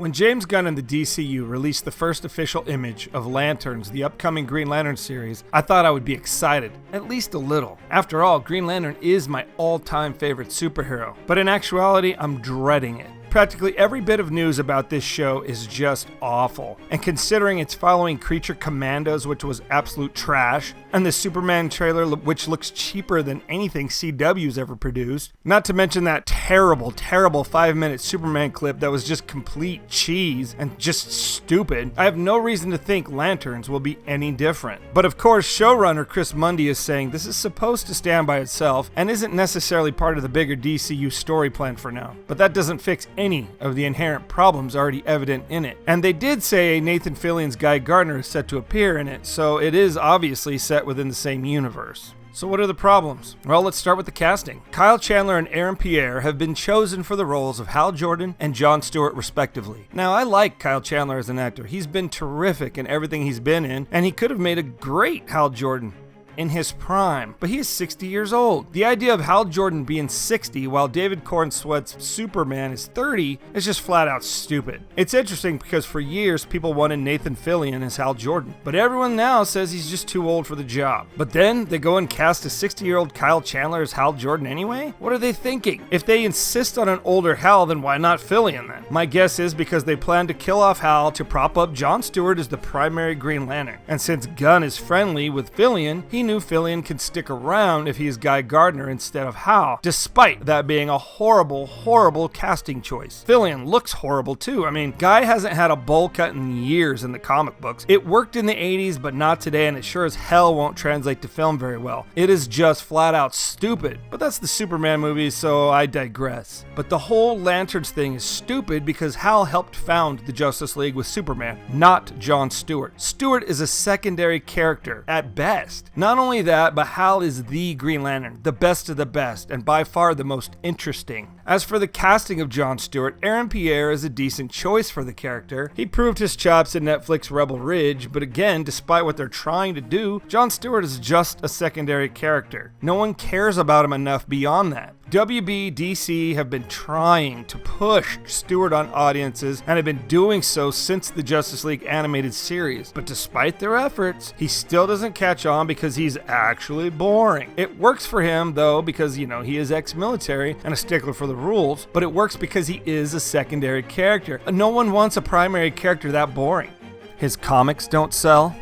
When James Gunn and the DCU released the first official image of Lanterns, the upcoming Green Lantern series, I thought I would be excited, at least a little. After all, Green Lantern is my all-time favorite superhero, but in actuality, I'm dreading it. Practically every bit of news about this show is just awful, and considering it's following Creature Commandos, which was absolute trash, and the Superman trailer, which looks cheaper than anything CW's ever produced, not to mention that terrible 5-minute Superman clip that was just complete cheese and just stupid, I have no reason to think Lanterns will be any different. But of course, showrunner Chris Mundy is saying this is supposed to stand by itself and isn't necessarily part of the bigger DCU story plan for now, but that doesn't fix any of the inherent problems already evident in it. And they did say Nathan Fillion's Guy Gardner is set to appear in it, so it is obviously set within the same universe. So what are the problems? Well, let's start with the casting. Kyle Chandler and Aaron Pierre have been chosen for the roles of Hal Jordan and John Stewart respectively. Now, I like Kyle Chandler as an actor. He's been terrific in everything he's been in, and he could have made a great Hal Jordan in his prime, but he is 60 years old. The idea of Hal Jordan being 60 while David Cornsweet's Superman is 30 is just flat out stupid. It's interesting because for years people wanted Nathan Fillion as Hal Jordan, but everyone now says he's just too old for the job. But then they go and cast a 60-year-old Kyle Chandler as Hal Jordan anyway? What are they thinking? If they insist on an older Hal, then why not Fillion then? My guess is because they plan to kill off Hal to prop up John Stewart as the primary Green Lantern. And since Gunn is friendly with Fillion, he knew Fillion could stick around if he's Guy Gardner instead of Hal, despite that being a horrible casting choice. Fillion looks horrible too. I mean, Guy hasn't had a bowl cut in years in the comic books. It worked in the 80s, but not today, and it sure as hell won't translate to film very well. It is just flat out stupid. But that's the Superman movie, so I digress. But the whole Lanterns thing is stupid because Hal helped found the Justice League with Superman, not John Stewart. Stewart is a secondary character at best. Not only that, but Hal is the Green Lantern, the best of the best, and by far the most interesting. As for the casting of John Stewart, Aaron Pierre is a decent choice for the character. He proved his chops in Netflix Rebel Ridge, but again, despite what they're trying to do, John Stewart is just a secondary character. No one cares about him enough beyond that. WB, DC have been trying to push Stewart on audiences and have been doing so since the Justice League animated series. But despite their efforts, he still doesn't catch on because he's actually boring. It works for him though because, he is ex-military and a stickler for the rules, but it works because he is a secondary character. No one wants a primary character that boring. His comics don't sell.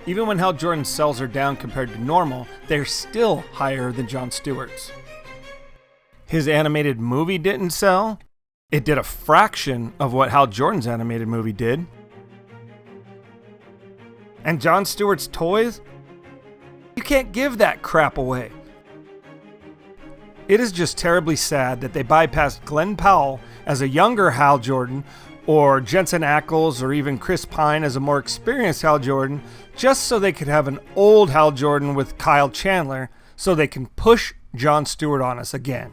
Even when Hal Jordan's sales are down compared to normal, they're still higher than John Stewart's. His animated movie didn't sell. It did a fraction of what Hal Jordan's animated movie did. And John Stewart's toys? You can't give that crap away. It is just terribly sad that they bypassed Glenn Powell as a younger Hal Jordan, or Jensen Ackles, or even Chris Pine as a more experienced Hal Jordan, just so they could have an old Hal Jordan with Kyle Chandler, so they can push John Stewart on us again.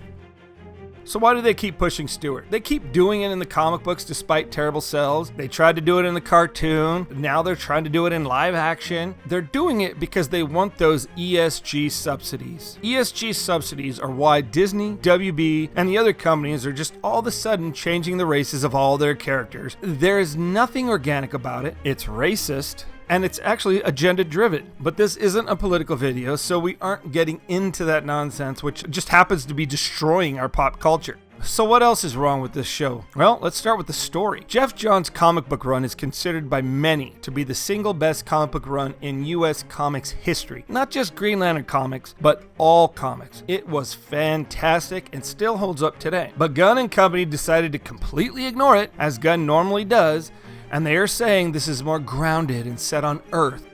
So why do they keep pushing Stewart? They keep doing it in the comic books despite terrible sales. They tried to do it in the cartoon. Now they're trying to do it in live action. They're doing it because they want those ESG subsidies. ESG subsidies are why Disney, WB, and the other companies are just all of a sudden changing the races of all their characters. There is nothing organic about it. It's racist. And it's actually agenda-driven. But this isn't a political video, so we aren't getting into that nonsense, which just happens to be destroying our pop culture. So what else is wrong with this show? Well, let's start with the story. Jeff Johns' comic book run is considered by many to be the single best comic book run in US comics history. Not just Green Lantern comics, but all comics. It was fantastic and still holds up today. But Gunn and company decided to completely ignore it, as Gunn normally does, and they are saying this is more grounded and set on Earth.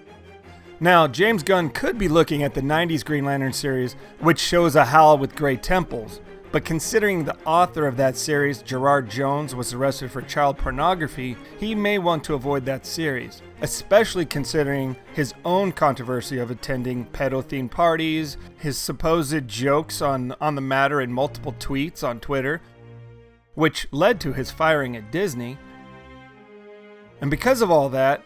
Now, James Gunn could be looking at the 90s Green Lantern series, which shows a Hal with gray temples, but considering the author of that series, Gerard Jones, was arrested for child pornography, he may want to avoid that series, especially considering his own controversy of attending pedo-themed parties, his supposed jokes on the matter in multiple tweets on Twitter, which led to his firing at Disney. And because of all that,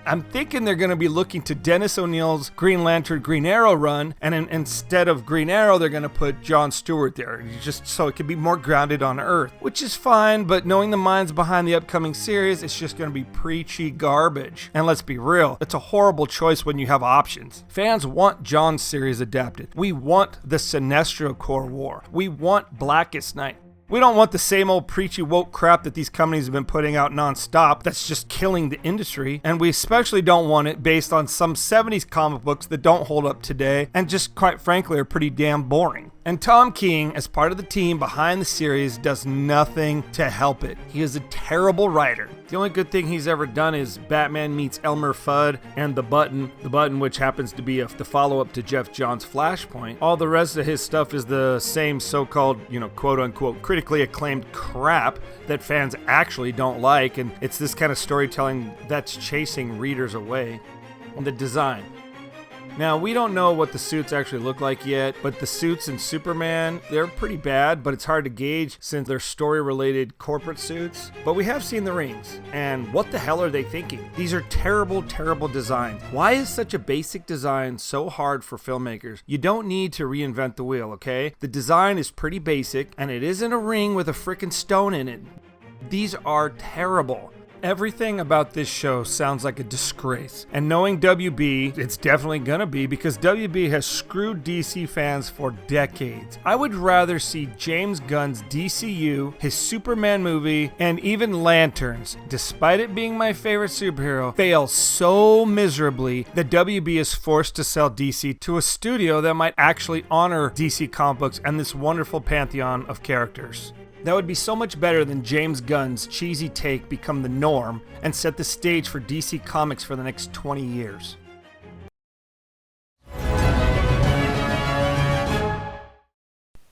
I'm thinking they're going to be looking to Dennis O'Neil's Green Lantern Green Arrow run, and instead of Green Arrow, they're going to put John Stewart there, just so it can be more grounded on Earth, which is fine, but knowing the minds behind the upcoming series, it's just going to be preachy garbage. And let's be real, it's a horrible choice when you have options. Fans want John's series adapted. We want the Sinestro Corps War. We want Blackest Night. We don't want the same old preachy woke crap that these companies have been putting out nonstop that's just killing the industry, and we especially don't want it based on some 70s comic books that don't hold up today and just quite frankly are pretty damn boring. And Tom King, as part of the team behind the series, does nothing to help it. He is a terrible writer. The only good thing he's ever done is Batman meets Elmer Fudd and The Button which happens to be the follow-up to Jeff Johns' Flashpoint. All the rest of his stuff is the same so-called, quote-unquote critically acclaimed crap that fans actually don't like, and it's this kind of storytelling that's chasing readers away. And the design. Now, we don't know what the suits actually look like yet, but the suits in Superman, they're pretty bad, but it's hard to gauge since they're story-related corporate suits. But we have seen the rings, and what the hell are they thinking? These are terrible, terrible designs. Why is such a basic design so hard for filmmakers? You don't need to reinvent the wheel, okay? The design is pretty basic, and it isn't a ring with a frickin' stone in it. These are terrible. Everything about this show sounds like a disgrace. And knowing WB, it's definitely gonna be, because WB has screwed DC fans for decades. I would rather see James Gunn's DCU, his Superman movie, and even Lanterns, despite it being my favorite superhero, fail so miserably that WB is forced to sell DC to a studio that might actually honor DC comic books and this wonderful pantheon of characters. That would be so much better than James Gunn's cheesy take become the norm and set the stage for DC Comics for the next 20 years.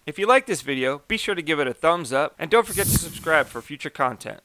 If you like this video, be sure to give it a thumbs up and don't forget to subscribe for future content.